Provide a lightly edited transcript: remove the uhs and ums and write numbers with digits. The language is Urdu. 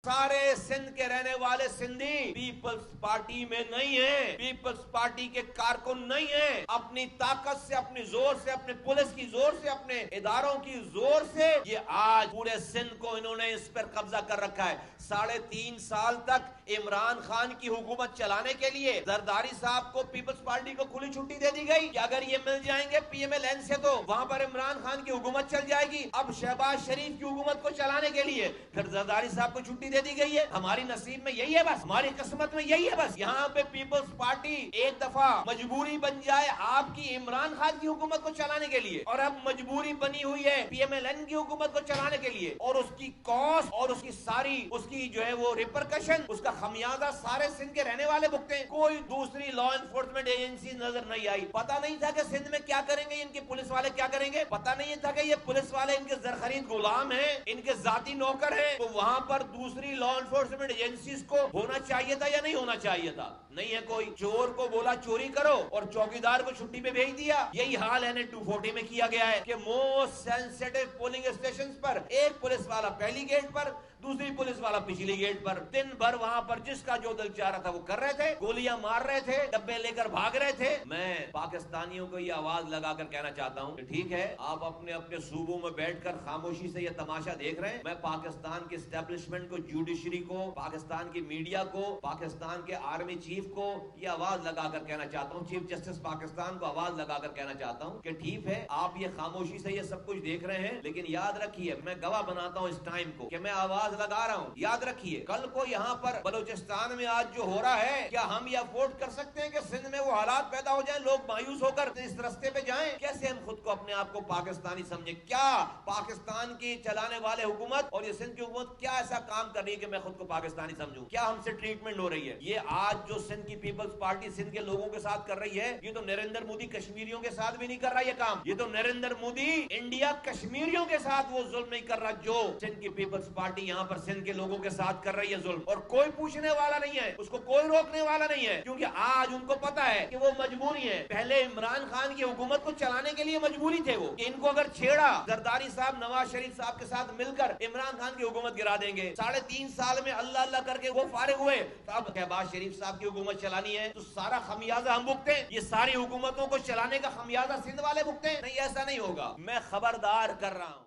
سارے سندھ کے رہنے والے سندھی پیپلز پارٹی میں نہیں ہیں، پیپلز پارٹی کے کارکن نہیں ہیں۔ اپنی طاقت سے، اپنی زور سے، اپنے پولیس کی زور سے، اپنے اداروں کی زور سے یہ آج پورے سندھ کو انہوں نے اس پر قبضہ کر رکھا ہے۔ 3.5 سال تک عمران خان کی حکومت چلانے کے لیے زرداری صاحب کو، پیپلز پارٹی کو کھلی چھٹی دے دی گئی کہ اگر یہ مل جائیں گے پی ایم ایل این سے تو وہاں پر عمران خان کی حکومت چل جائے گی۔ اب شہباز شریف کی حکومت کو چلانے کے لیے پھر زرداری صاحب کو چھٹی دے دی گئی ہے۔ ہماری نصیب میں یہی ہے، بس ہماری قسمت میں یہی ہے۔ بس یہاں پہ پیپلز پارٹی ایک دفعہ مجبوری بن جائے آپ کی عمران خان کی حکومت کو چلانے کے لیے، اور اب مجبوری بنی ہوئی ہے پی ایم ایل این کی حکومت کو چلانے کے لیے، اور اس کی کاسٹ اور اس کی ساری اس کی جو ہے وہ ریپرکشن، اس کا خمیازہ سارے سندھ کے رہنے والے بھگتے ہیں۔ کوئی دوسری لا انفورسمنٹ ایجنسی نظر نہیں آئی۔ پتہ نہیں تھا کہ سندھ میں کیا کریں گے ان کے پولیس والے، کیا کریں گے۔ پتہ نہیں تھا کہ یہ پولیس والے ان کے زرخرید غلام ہیں، ان کے ذاتی نوکر ہیں۔ تو وہاں پر دوسری لا انفورسمنٹ ایجنسیز کو ہونا چاہیے تھا یا نہیں ہونا چاہیے تھا؟ نہیں ہے کوئی۔ چور کو بولا چوری کرو اور چوکیدار کو چھٹی پہ بھیج دیا۔ یہی حال ہے 240 میں کیا گیا ہے کہ موسٹ سینسیٹیو پولنگ اسٹیشنز پر ایک پولیس والا پہلی گیٹ پر، دوسری پولیس والا پچھلی گیٹ پر، دن بھر وہاں پر جس کا جو دل چاہ رہا تھا وہ کر رہے تھے، گولیاں مار رہے تھے، ڈبے لے کر بھاگ رہے تھے۔ میں پاکستانیوں کو یہ آواز لگا کر کہنا چاہتا ہوں کہ ٹھیک ہے، آپ اپنے اپنے صوبوں میں بیٹھ کر خاموشی سے یہ تماشا دیکھ رہے ہیں۔ میں پاکستان کے اسٹیبلشمنٹ کو، جوڈیشری کو، پاکستان کی میڈیا کو، پاکستان کے آرمی چیف کو یہ آواز لگا کر کہنا چاہتا ہوں، چیف جسٹس پاکستان کو آواز لگا کر کہنا چاہتا ہوں کہ ٹھیک ہے، آپ یہ خاموشی سے یہ سب کچھ دیکھ رہے ہیں، لیکن یاد رکھیے، میں گواہ بناتا ہوں اس ٹائم کو کہ میں آواز لگا رہا ہوں۔ یاد رکھیے، کل کو یہاں پر بلوچستان میں آج جو ہو رہا ہے، کیا ہم یہ افورڈ کر سکتے ہیں کہ سندھ میں وہ حالات پیدا ہو جائیں، لوگ مایوس ہو کر اس رستے پہ جائیں؟ کیسے ہم خود کو، اپنے آپ کو پاکستانی سمجھیں؟ کیا پاکستان کی چلانے والے حکومت اور یہ سندھ کی حکومت کیا ایسا کام کر رہی ہے کہ میں خود کو پاکستانی سمجھوں؟ کیا ہم سے ٹریٹمنٹ ہو رہی ہے؟ یہ آج جو سندھ کی پیپلز پارٹی سندھ کے لوگوں کے ساتھ کر رہی ہے، یہ تو نریندر مودی کشمیریوں کے ساتھ بھی نہیں کر رہا یہ کام۔ یہ تو نریندر مودی انڈیا کشمیریوں کے ساتھ وہ ظلم نہیں کر رہا جو سندھ کی پیپلز پارٹی یہاں پر سندھ کے لوگوں کے ساتھ کر رہی ہے ظلم، اور کوئی پوچھنے والا نہیں ہے، اس کو کوئی روکنے والا نہیں ہے، کیونکہ آج ان کو پتا ہے کہ وہ مجبوری ہے۔ پہلے عمران خان کی حکومت کو چلانے کے لیے مجبوری تھے وہ، کہ ان کو اگر چھیڑا زرداری صاحب نواز شریف صاحب کے ساتھ مل کر عمران خان کی حکومت گرا دیں گے۔ 3.5 سال میں اللہ اللہ کر کے وہ فارغ ہوئے، تو اب شہباز شریف صاحب کی حکومت چلانی ہے تو سارا خمیازہ ہم بھگتے ہیں؟ یہ ساری حکومتوں کو چلانے کا خمیازہ سندھ والے بھگتے ہیں؟ نہیں، ایسا نہیں ہوگا۔ میں خبردار کر رہا ہوں۔